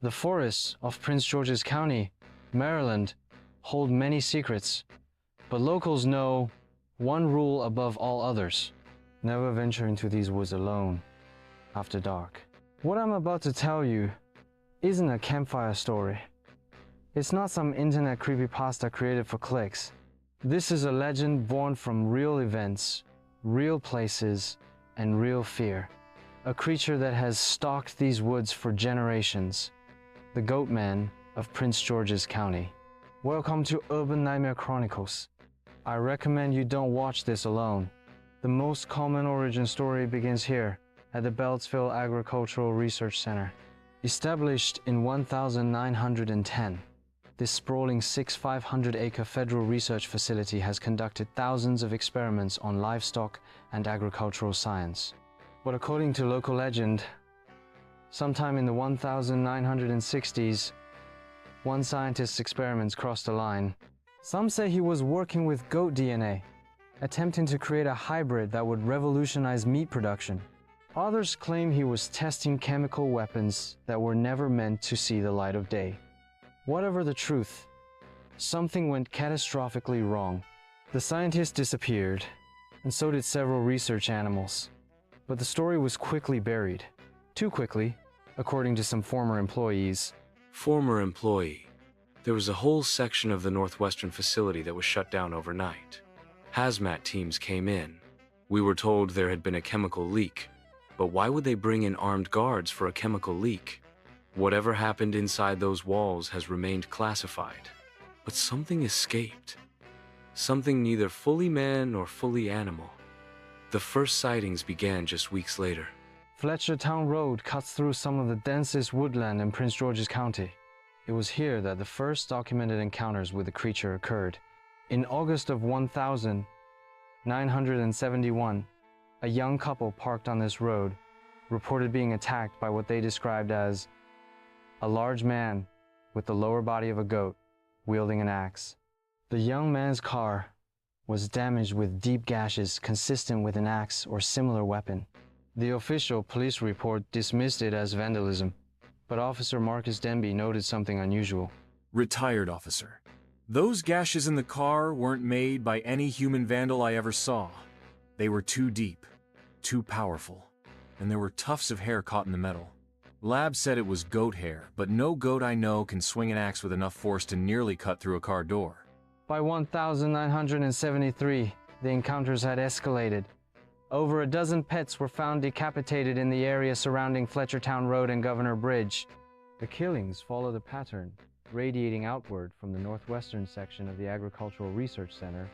The forests of Prince George's County, Maryland, hold many secrets, but locals know one rule above all others: never venture into these woods alone after dark. What I'm about to tell you isn't a campfire story. It's not some internet creepypasta created for clicks. This is a legend born from real events, real places, and real fear. A creature that has stalked these woods for generations. The Goatman of Prince George's County. Welcome to Urban Nightmare Chronicles. I recommend you don't watch this alone. The most common origin story begins here at the Beltsville Agricultural Research Center. Established in 1910, this sprawling 500-acre federal research facility has conducted thousands of experiments on livestock and agricultural science. But according to local legend, sometime in the 1960s, one scientist's experiments crossed a line. Some say he was working with goat DNA, attempting to create a hybrid that would revolutionize meat production. Others claim he was testing chemical weapons that were never meant to see the light of day. Whatever the truth, something went catastrophically wrong. The scientist disappeared, and so did several research animals. But the story was quickly buried. Too quickly, according to some former employees. Former employee. There was a whole section of the Northwestern facility that was shut down overnight. Hazmat teams came in. We were told there had been a chemical leak. But why would they bring in armed guards for a chemical leak? Whatever happened inside those walls has remained classified. But something escaped. Something neither fully man nor fully animal. The first sightings began just weeks later. Fletchertown Road cuts through some of the densest woodland in Prince George's County. It was here that the first documented encounters with the creature occurred. In August of 1971, a young couple parked on this road reported being attacked by what they described as a large man with the lower body of a goat wielding an axe. The young man's car was damaged with deep gashes consistent with an axe or similar weapon. The official police report dismissed it as vandalism, but Officer Marcus Denby noted something unusual. Retired officer. Those gashes in the car weren't made by any human vandal I ever saw. They were too deep, too powerful, and there were tufts of hair caught in the metal. Lab said it was goat hair, but no goat I know can swing an axe with enough force to nearly cut through a car door. By 1973, the encounters had escalated. Over a dozen pets were found decapitated in the area surrounding Fletchertown Road and Governor Bridge. The killings followed a pattern radiating outward from the northwestern section of the Agricultural Research Center.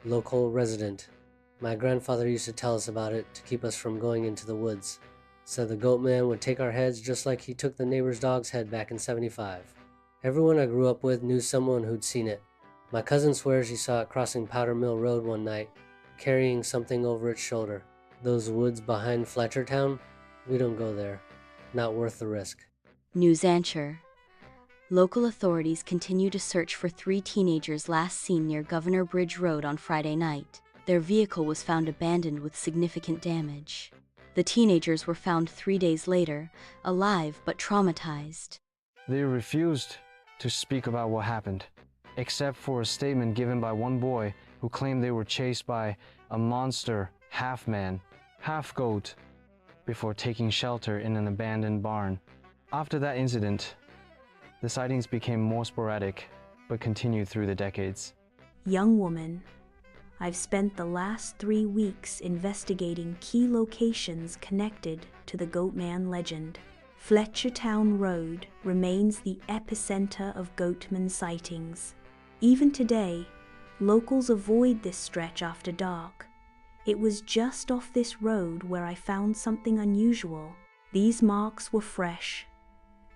Local resident. My grandfather used to tell us about it to keep us from going into the woods. Said the Goatman would take our heads just like he took the neighbor's dog's head back in '75. Everyone I grew up with knew someone who'd seen it. My cousin swears he saw it crossing Powder Mill Road one night, carrying something over its shoulder. Those woods behind Fletchertown? We don't go there. Not worth the risk. News anchor. Local authorities continue to search for 3 teenagers last seen near Governor Bridge Road on Friday night. Their vehicle was found abandoned with significant damage. The teenagers were found 3 days later, alive but traumatized. They refused to speak about what happened, except for a statement given by one boy who claimed they were chased by a monster half-man, half-goat before taking shelter in an abandoned barn. After that incident, the sightings became more sporadic, but continued through the decades. Young woman, I've spent the last 3 weeks investigating key locations connected to the Goatman legend. Fletchertown Road remains the epicenter of Goatman sightings. Even today, locals avoid this stretch after dark. It was just off this road where I found something unusual. These marks were fresh,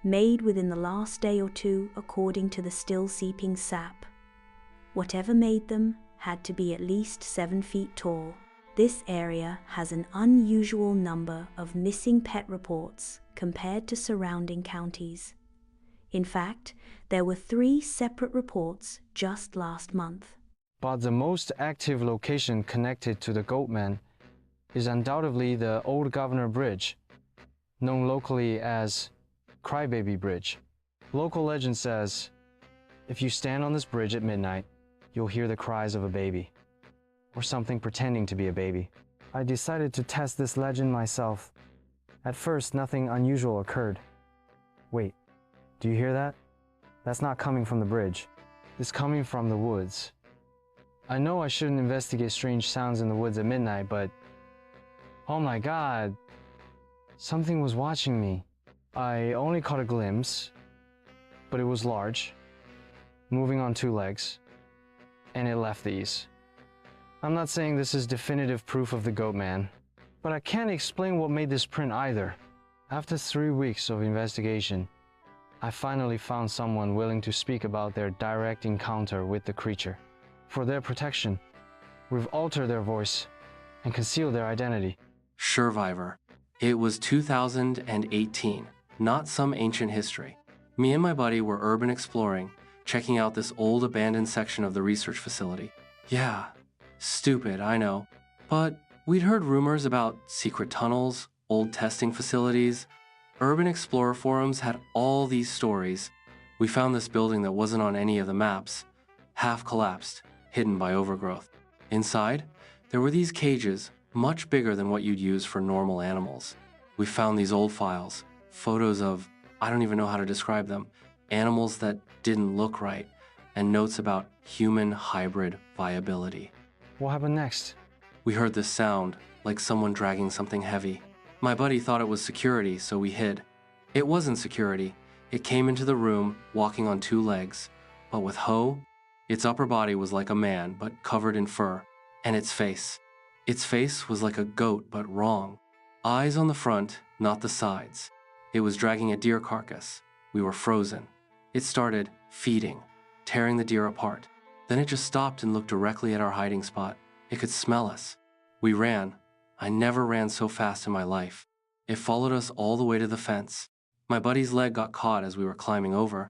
made within the last day or two according to the still seeping sap. Whatever made them had to be at least 7 feet tall. This area has an unusual number of missing pet reports compared to surrounding counties. In fact, there were 3 separate reports just last month. But the most active location connected to the Goatman is undoubtedly the old Governor Bridge, known locally as Crybaby Bridge. Local legend says, if you stand on this bridge at midnight, you'll hear the cries of a baby, or something pretending to be a baby. I decided to test this legend myself. At first, nothing unusual occurred. Wait, do you hear that? That's not coming from the bridge. It's coming from the woods. I know I shouldn't investigate strange sounds in the woods at midnight, but oh my God, something was watching me. I only caught a glimpse, but it was large, moving on two legs, and it left these. I'm not saying this is definitive proof of the Goatman, but I can't explain what made this print either. After 3 weeks of investigation, I finally found someone willing to speak about their direct encounter with the creature. For their protection, we've altered their voice and concealed their identity. Survivor. It was 2018, not some ancient history. Me and my buddy were urban exploring, checking out this old abandoned section of the research facility. Yeah, stupid, I know. But we'd heard rumors about secret tunnels, old testing facilities. Urban Explorer forums had all these stories. We found this building that wasn't on any of the maps, half collapsed, hidden by overgrowth. Inside, there were these cages, much bigger than what you'd use for normal animals. We found these old files, photos of, I don't even know how to describe them, animals that didn't look right, and notes about human hybrid viability. What happened next? We heard this sound, like someone dragging something heavy. My buddy thought it was security, so we hid. It wasn't security. It came into the room, walking on two legs, but with Ho. Its upper body was like a man, but covered in fur, and its face. Its face was like a goat, but wrong. Eyes on the front, not the sides. It was dragging a deer carcass. We were frozen. It started feeding, tearing the deer apart. Then it just stopped and looked directly at our hiding spot. It could smell us. We ran. I never ran so fast in my life. It followed us all the way to the fence. My buddy's leg got caught as we were climbing over.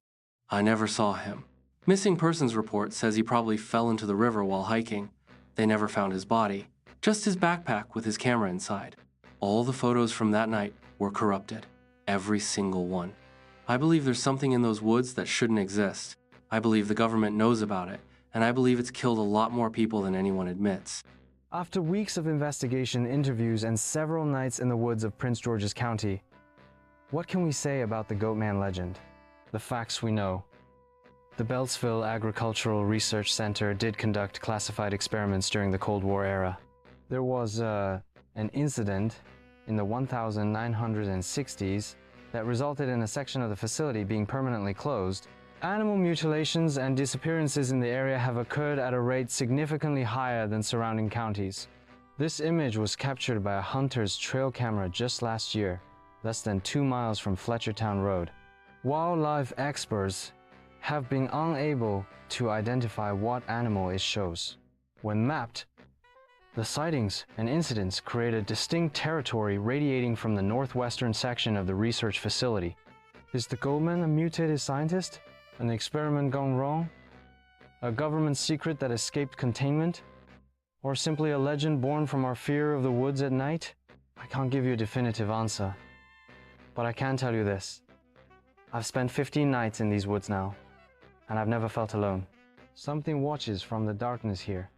I never saw him. Missing persons report says he probably fell into the river while hiking. They never found his body, just his backpack with his camera inside. All the photos from that night were corrupted, every single one. I believe there's something in those woods that shouldn't exist. I believe the government knows about it, and I believe it's killed a lot more people than anyone admits. After weeks of investigation, interviews, and several nights in the woods of Prince George's County, what can we say about the Goatman legend? The facts we know. The Beltsville Agricultural Research Center did conduct classified experiments during the Cold War era. There was an incident in the 1960s that resulted in a section of the facility being permanently closed. Animal mutilations and disappearances in the area have occurred at a rate significantly higher than surrounding counties. This image was captured by a hunter's trail camera just last year, less than 2 miles from Fletchertown Road. Wildlife experts have been unable to identify what animal it shows. When mapped, the sightings and incidents create a distinct territory radiating from the northwestern section of the research facility. Is the Goatman a mutated scientist? An experiment gone wrong? A government secret that escaped containment? Or simply a legend born from our fear of the woods at night? I can't give you a definitive answer, but I can tell you this. I've spent 15 nights in these woods now, and I've never felt alone. Something watches from the darkness here.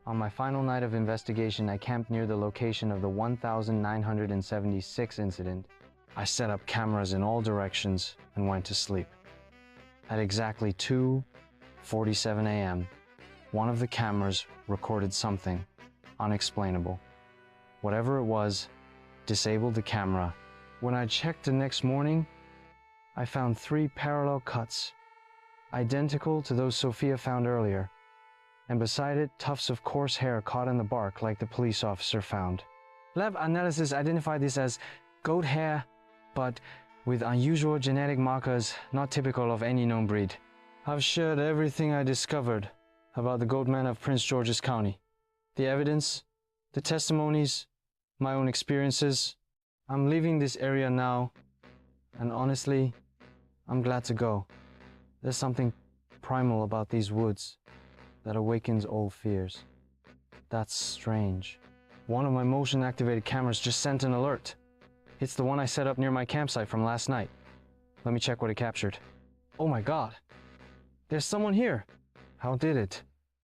On my final night of investigation, I camped near the location of the 1976 incident. I set up cameras in all directions and went to sleep. At exactly 2:47 a.m., one of the cameras recorded something unexplainable. Whatever it was, disabled the camera. When I checked the next morning, I found 3 parallel cuts, identical to those Sophia found earlier, and beside it, tufts of coarse hair caught in the bark like the police officer found. Lab analysis identified this as goat hair, but with unusual genetic markers not typical of any known breed. I've shared everything I discovered about the Goatman of Prince George's County. The evidence, the testimonies, my own experiences. I'm leaving this area now, and honestly, I'm glad to go. There's something primal about these woods that awakens old fears. That's strange. One of my motion-activated cameras just sent an alert. It's the one I set up near my campsite from last night. Let me check what it captured. Oh my god. There's someone here. How did it?